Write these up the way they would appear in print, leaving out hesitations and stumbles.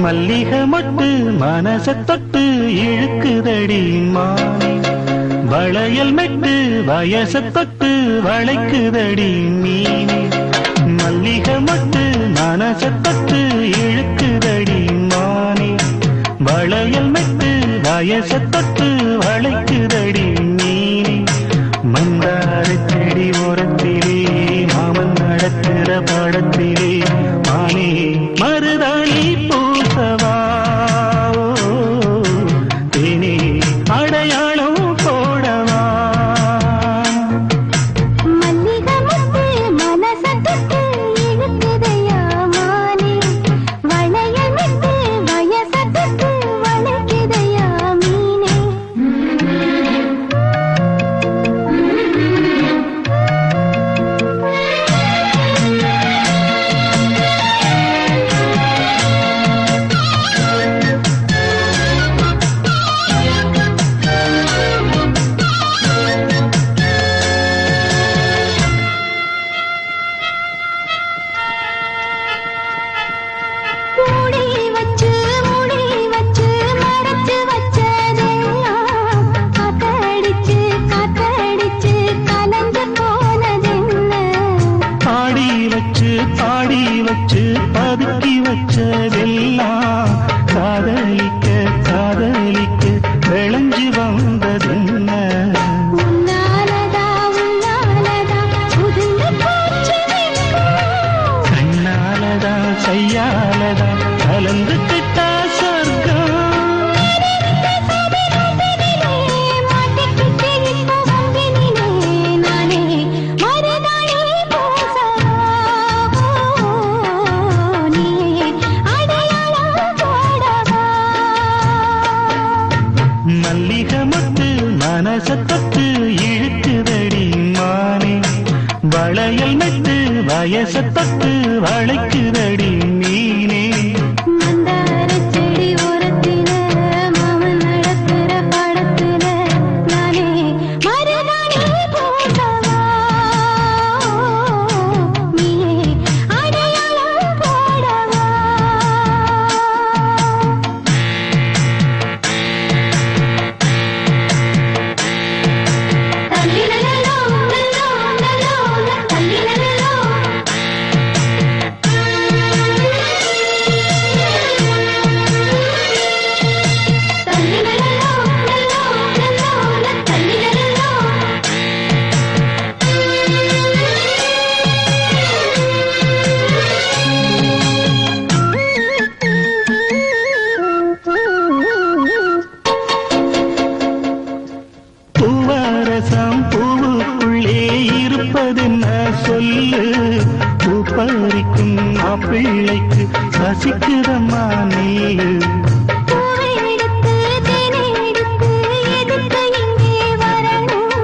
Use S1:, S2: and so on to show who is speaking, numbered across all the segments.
S1: மல்லிகை மொட்டு மனச தொட்டு இழுக்குதடி மானே, வளையல் மெட்டு வயச தொட்டு வளைக்குதடி மீனே. மல்லிகை மொட்டு மனச தொட்டு இழுக்குதடி மானே, வளையல் மெட்டு வயச தொட்டு வளைக்குதடி மீனே. மந்தார செடி ஓரத்திலே மாமன் நடக்கிற படத்திலே மானே மருதாணி பூசவா தேனே அடையாளம் போடவா.
S2: மல்லிகை மொட்டு மனச தொட்டு இழுக்குதையா மானே, வளையல் மெட்டு வயச தொட்டு வளைக்குதையா மீனே. மூடி வச்சு மறைச்சு வச்சதெல்லாம் காத்தடிச்சு கலந்து போனதென்ன.
S1: பாடி வச்சு பதுக்கி வச்சதெல்லாம் காதலிக்க விளைஞ்சு வந்ததென்ன.
S2: உன்னாலதா உதிர்ந்து போச்சு வெட்கம்.
S1: கண்ணாலதா கையாலதா கலந்து கிட்டா சொர்க்கம்.
S2: மாட்டிக்கிட்டு இப்போ வம்பினிலே நானே மருதாணி பூசவா, நீயே அடையாளம் போடவா.
S1: மல்லிகை மொட்டு மனச தொட்டு இழுக்குதடி மானே, வளையல் மெட்டு வயச தொட்டு வளைக்குதடி மீனே.
S2: மந்தார செடி ஓரத்தில மாமன் நடக்கிற படத்தில நானே மருதாணி பூசவா, நீயே அடையாளம் போடவா. தல்லிலலோ லலோ லலோ தல்லிலலோ. தல்லிலலோ லலோ லலோ தல்லிலலோ.
S1: பூவரசம் பூவுக்குள்ளே இருப்பதென்ன சொல்லு, பூ பறிக்கும் மாப்பிள்ளைக்கு ரசிக்கிறம்மா நீ.
S2: பூவை எடுத்து தேனை எடுத்து எதுக்கு இங்கே வரணும்,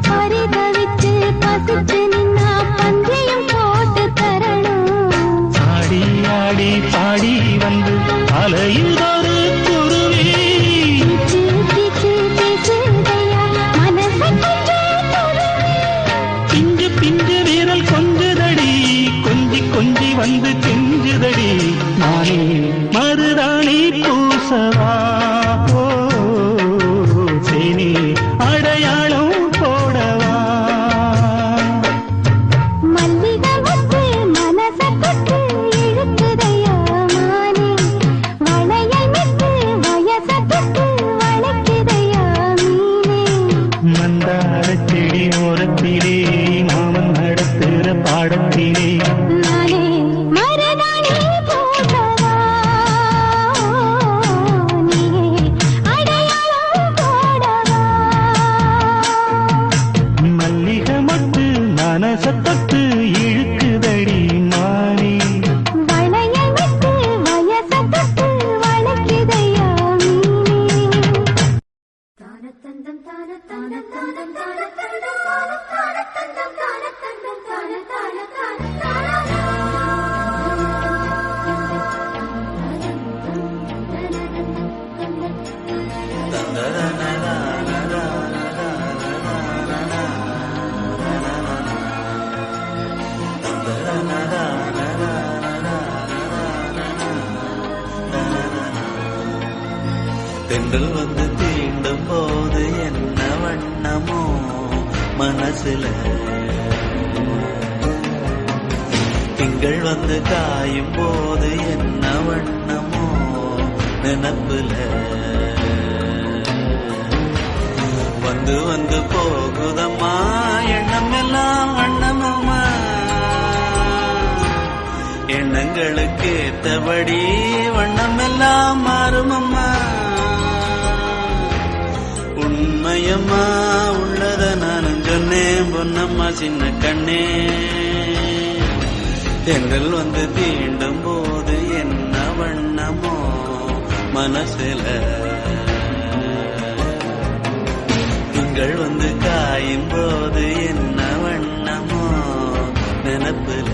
S2: பரிதவிச்சு பசிச்சு நின்னா பந்தயம் போட்டு தரணும்.
S1: ஆடி ஆடி பாடி வந்து அலையுதொரு குருவி,
S2: கீச்சு கீச்சு பேசுதையா மனச கொஞ்சம் துருவி.
S1: பிஞ்சு வீரல் கொஞ்சுதடி கொஞ்சி வந்து கெஞ்சுதடி நானே மருதாணி பூசவா சேனி அடையாளம் போடவா.
S2: மல்லிகை மொட்டு மனச தொட்டு இழுக்குதையா மானே, வளையல் மெட்டு வயச தொட்டு வளைக்குதையா மீனே.
S1: மந்தார செடி ஓரத்திலே மாமன் நடத்துற பாடத்திலே
S2: நானே மருதாணி பூசவா, நீயே
S3: தென்றல் வந்து தீண்டும் போது என்ன வண்ணமோ மனசுல, திங்கள் வந்து காயும் போது என்ன வண்ணமோ நினப்புல, வந்து வந்து போகுதம்மா எண்ணம் எல்லாம் வண்ணமம்மா, எண்ணங்களுக்கு ஏத்தபடி வண்ணம் எல்லாம் மாறுமம்மா. உண்மையம்மா உள்ளத நானும் சொன்னேன் பொன்னம்மா சின்ன கண்ணே, தென்றல் வந்து தீண்டும் போது என்ன வண்ணமோ மனசுல, திங்கள் வந்து காயும் போது என்ன வண்ணமோ நினப்புல.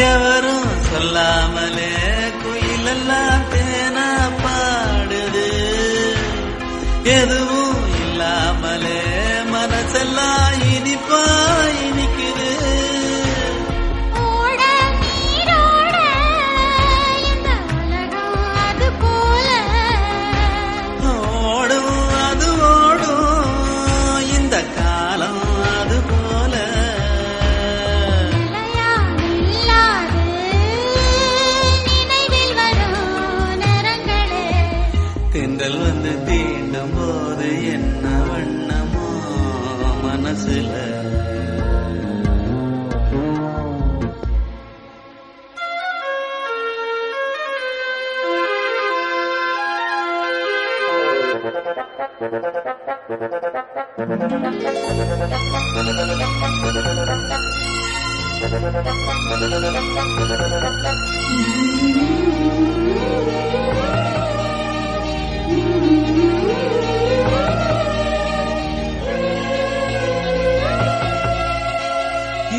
S3: எவரும் சொல்லாமலே குயிலெல்லாம் தேனா பாடுது, எதுவும் இல்லாமலே மனசெல்லாம் இனிப்பா இனிக்குது. ஓடும் அது ஓடும் இந்த காலம் அது போல, தென்றல் வந்து தீண்டும் போது என்ன வண்ணமோ மனசுல.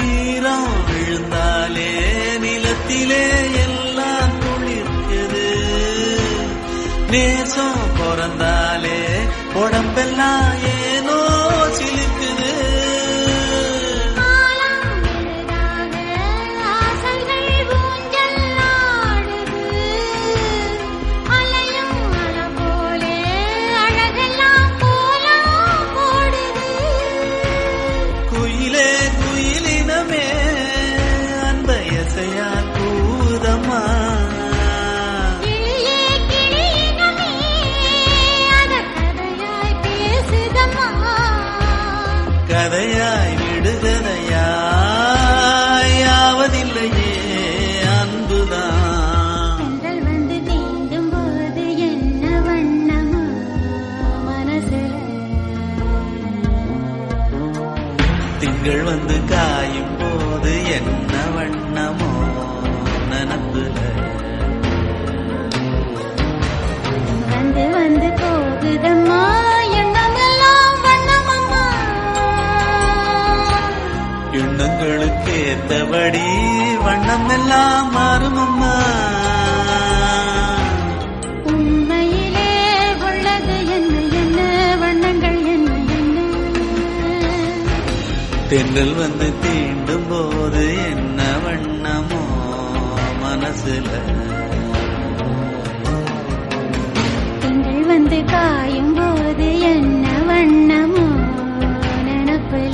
S3: ஈரம் விழுந்தாலே நிலத்திலே எல்லாம் துளிர்க்குது, நேசம் பிறந்தாலே உடம்பெல்லாம் ஏனோ சிலிர்க்குது. குயிலே குயிலினமே அன்பயசையா கூதம்மா, கதையாய் விடுகதையாய் ஆவதில்லையே அன்புதான்.
S2: வந்து தீண்டும் போது என்ன வண்ணமோ மனசுல,
S3: திங்கள் வந்து காயும் போது என்ன வண்ணமோ நினப்புல,
S2: வந்து வந்து போகுதம்மா எண்ணமெல்லாம் வண்ணமம்மா,
S3: எண்ணங்களுக்கு ஏத்தபடி வண்ணம் எல்லாம் மாறுமம்மா.
S2: உண்மையிலே உள்ளது என்ன என்ன வண்ணங்கள் என்ன என்ன,
S3: தென்றல் வந்து தீண்டும் போது என்ன வண்ணமோ மனசுல,
S2: திங்கள் வந்து காயும் போது என்ன வண்ணமோ நினப்புல.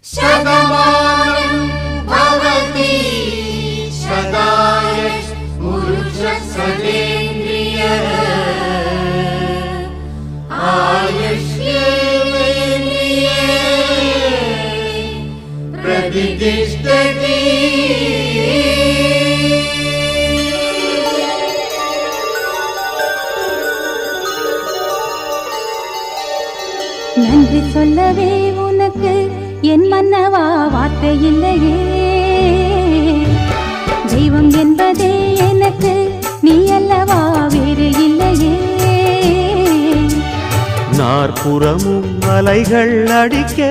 S4: शतमानं भवति शतायुः पुरुषसतेन्द्रियः आयुष्येवेन्द्रिये प्रतिष्ठति.
S2: நன்றி சொல்லவே உனக்கு என் மன்னவா வார்த்தை இல்லையே. தெய்வம் என்பதே எனக்கு நீ அல்லவா வேறு இல்லையே.
S1: நாற்புறமும் அலைகள் அடிக்க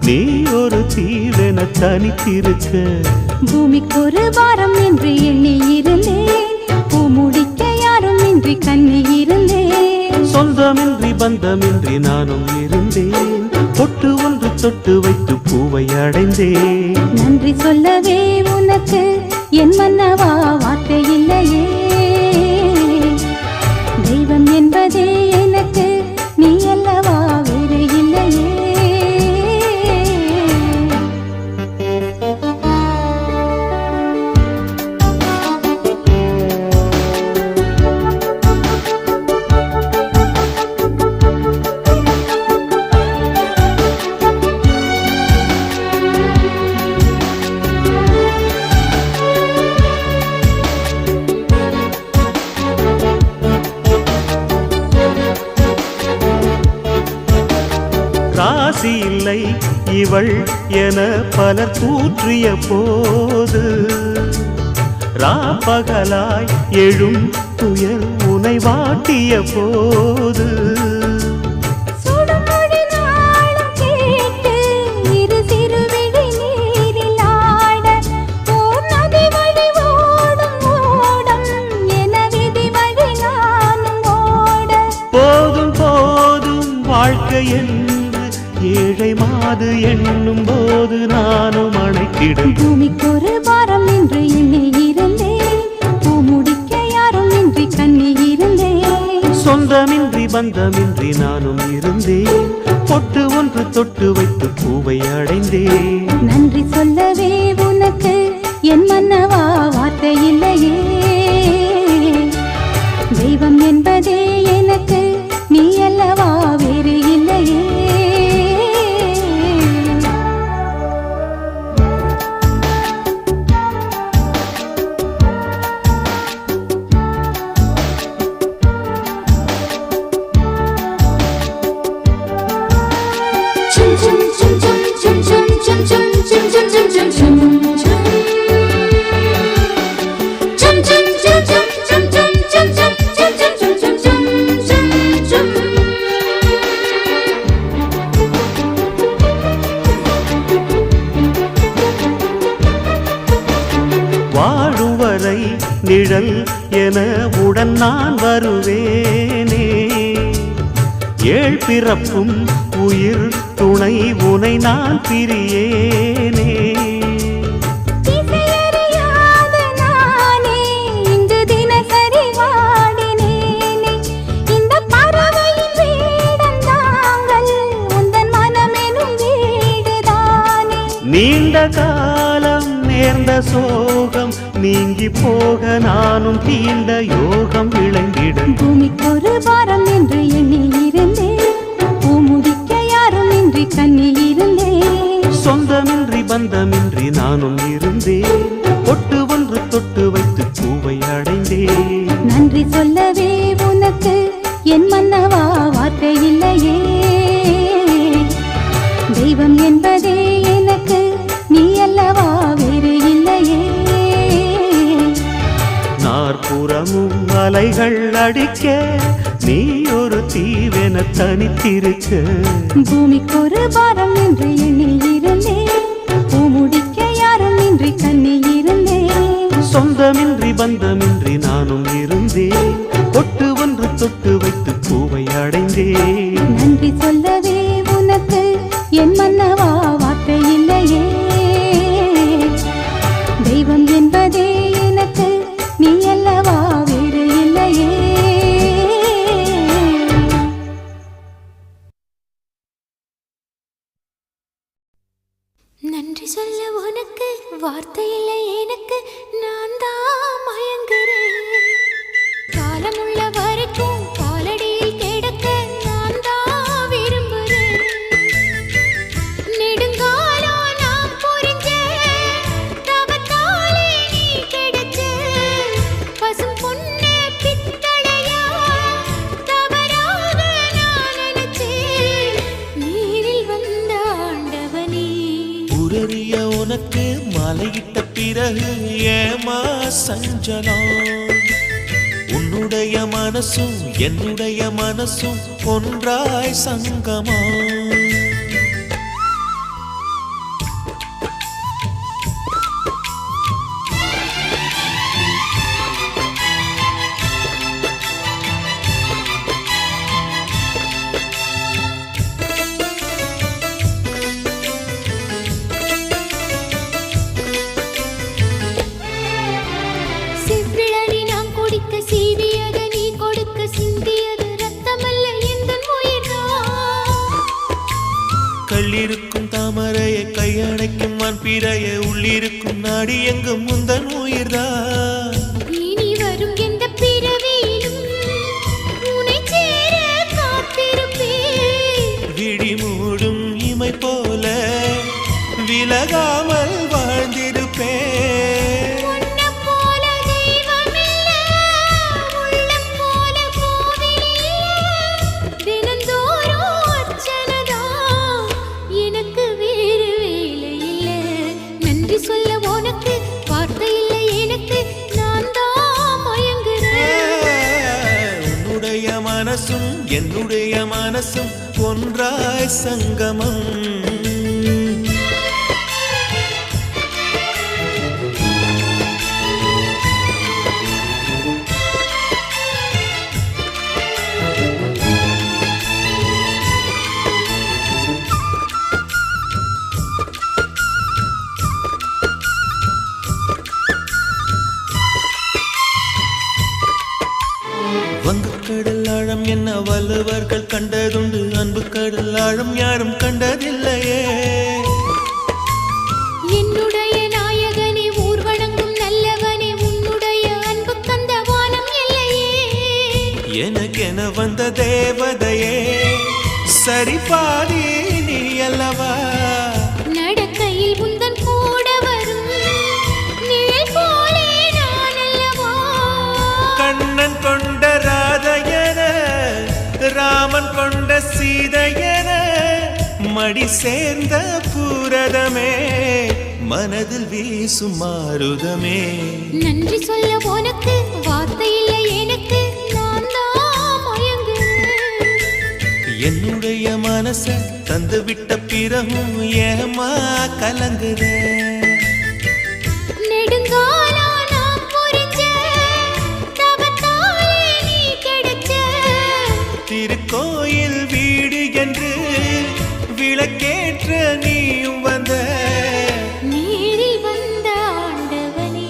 S1: நீ ஒரு தீவென தனித்திருக்க.
S2: பூமிக்கு ஒரு வாரம் என்று எண்ணி இருந்தேன், பூ முடிக்க யாரும் இன்றி கண்ணி இருந்தேன்.
S1: சொந்தமின்றி பந்தமின்றி நானும் இருந்தேன், பொட்டு ஒன்று தொட்டு வைத்து பூவை அடைந்தேன்.
S2: நன்றி சொல்லவே உனக்கு என் மன்னவா வார்த்தை இல்லையே. தெய்வம் என்பதே எனக்கு நீ அல்லவா வேறு இல்லையே.
S1: ராசி இல்லை இவள் என பலர் கூற்றிய போது, ராப்பகலாய் எழும் துயர் உனை வாட்டிய போது, போதும் போதும் வாழ்க்கை ஏழை மாது எண்ணும் போது நானும் அணைத்திடும்.
S2: பூமிக்கு ஒரு வாரம் என்று எண்ணி இருந்தேன், பூ முடிக்க யாரும் இன்றி கண்ணி இருந்தேன்.
S1: சொந்தமின்றி பந்தமின்றி நானும் இருந்தேன், பொட்டு ஒன்று தொட்டு வைத்து பூவை அடைந்தேன்.
S2: நன்றி சொல்லவே உனக்கு என் மன்னவா வார்த்தை இல்லையே. தெய்வம் என்பதே எனக்கு நீ அல்லவா வேறு இல்லையே.
S1: வாழுவரை நிழல் என உடன் நான் வருவேனே. ஏழ் பிறப்பும் உயிர் துணை உனை நான் பிரியேனே. நீண்ட காலம் நேர்ந்த சோகம் நீங்கி போக நானும் தீண்ட யோகம் விளங்கிடும்.
S2: பூமிக்கு ஒரு வாரம் என்று எண்ணி இருந்தேன், பூ முடிக்க யாரும் இன்றி கண்ணி இருந்தேன்.
S1: சொந்தமின்றி பந்தமின்றி நானும் இருந்தேன், பொட்டு ஒன்று தொட்டு வைத்து பூவை அடைந்தேன்.
S2: நன்றி சொல்லவே உனக்கு என் மன்னவா வார்த்தை இல்லையே. தெய்வம் என்பதே எனக்கு நீ அல்லவா வேறு இல்லையே.
S1: நாற்புறமும் அலைகள் அடிக்க நீ ஒரு தீவென தனித்திருக்க.
S2: பூமிக்கு ஒரு வாரம் என்று எண்ணி இருந்தேன், பூ முடிக்க யாரும் இன்றி கண்ணி இருந்தேன்.
S1: சொந்தமின்றி பந்தமின்றி நானும் இருந்தேன், பொட்டு ஒன்று தொட்டு வைத்து பூவை அடைந்தேன்.
S2: நன்றி சொல்லவே உனக்கு என் மன்னவா வார்த்தை இல்லையே. தெய்வம் என்பதே எனக்கு நீ அல்லவா வேறு இல்லையே. நன்றி சொல்ல உனக்கு வார்த்தை இல்லை எனக்கு, நான் தான் மயங்குறேன். காலமுள்ள வரைக்கும் காலடியில் கிடக்க நான் தான் விரும்புகிறேன். நெடுங்காலம் நான் புரிஞ்ச தவத்தாலே நீ கிடைச்ச பசும் பொண்ணு பித்தளையா தவறாக நான் நினைச்சேன்.
S5: வந்துவிட்ட பிறகு ஏமா சஞ்சலம் உன்னுடைய மனசும் என்னுடைய மனசும் ஒன்றாய் சங்கமா கள்ளிருக்கும் தாமரையை கையணைக்கும் வான்பிறைய உள்ளிருக்கும் நாடி எங்கும் முந்தன் உயிர்தான்
S2: இனி வரும் எந்த பிறவியிலும் உன்னை சேர காத்திருப்பேன்
S5: விழி மூடும் இமை போல விலகாமல் வாழ்ந்திருப்பேன்
S2: உன்னைப் போல தெய்வமில்லை, உள்ளம் போல கோவிலில்லை. தினந்தோறும் அர்ச்சனைதான், எனக்கு வேறு வேலை இல்லை. நன்றி சொல்ல உனக்கு வார்த்தை இல்லை எனக்கு, நான் தான் மயங்குறேன்.
S5: உன்னுடைய மனசும் என்னுடைய மனசும் ஒன்றாய் சங்கமம் வங்கக்கடல் ஆழம் என்ன வள்ளுவர்கள் கண்டதுண்டு அன்பு கடல் ஆழம் யாரும் கண்டதில்லையே
S2: என்னுடைய நாயகனே ஊர்வணங்கும் நல்லவனே உன்னுடைய அன்பு கந்த வானம் இல்லையே
S5: எனக்கென வந்த தேவதையே சரி பாதி நீ அல்லவா
S2: நடக்கையில் உந்தன் கூட வரும் நிழல் போலே நான் அல்லவா
S5: கண்ணன் கொண்ட ராதையன ராமன் கொண்ட சீதையன மடி சேர்ந்த பூரதமே மனதில் வீசும் மாருதமே
S2: நன்றி சொல்ல உனக்கு வார்த்தை இல்லை எனக்கு, நான் தான் மயங்குறேன்.
S5: என்னுடைய மனச தந்து விட்ட பிறகும் ஏமா கலங்குற
S2: நெடுங்காலா நான் புரிஞ்ச தவத்தாலே நீ கிடைச்ச
S5: திருக்கோயில் வீடு என்று விளக்கேற்ற நீயும் வந்த
S2: நீரில் வந்த ஆண்டவனே.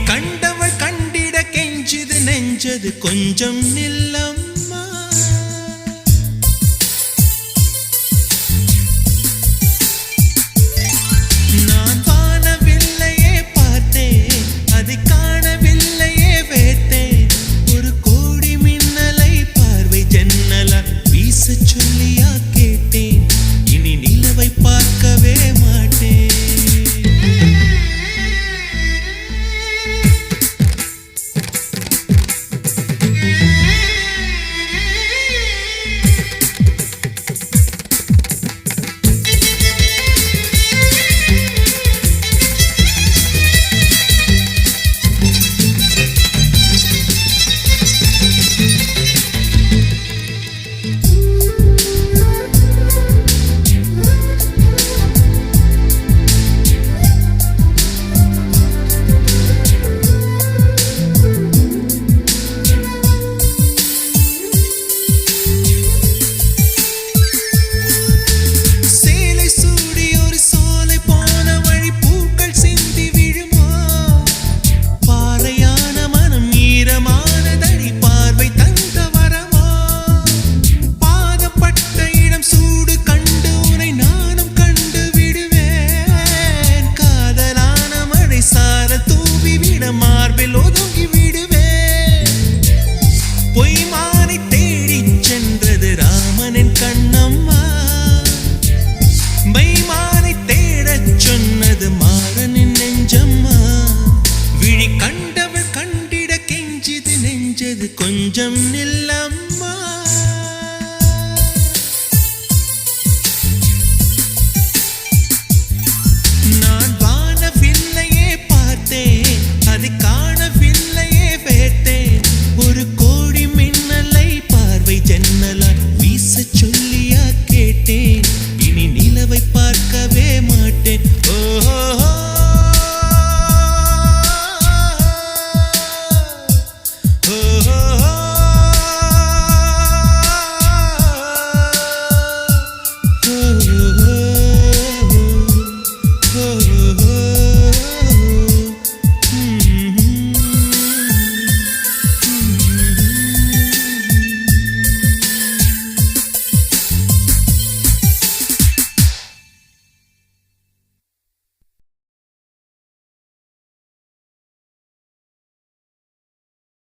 S5: கண்டவள் கண்டிட கெஞ்சுது நெஞ்சது கொஞ்சம் நில்லம்மா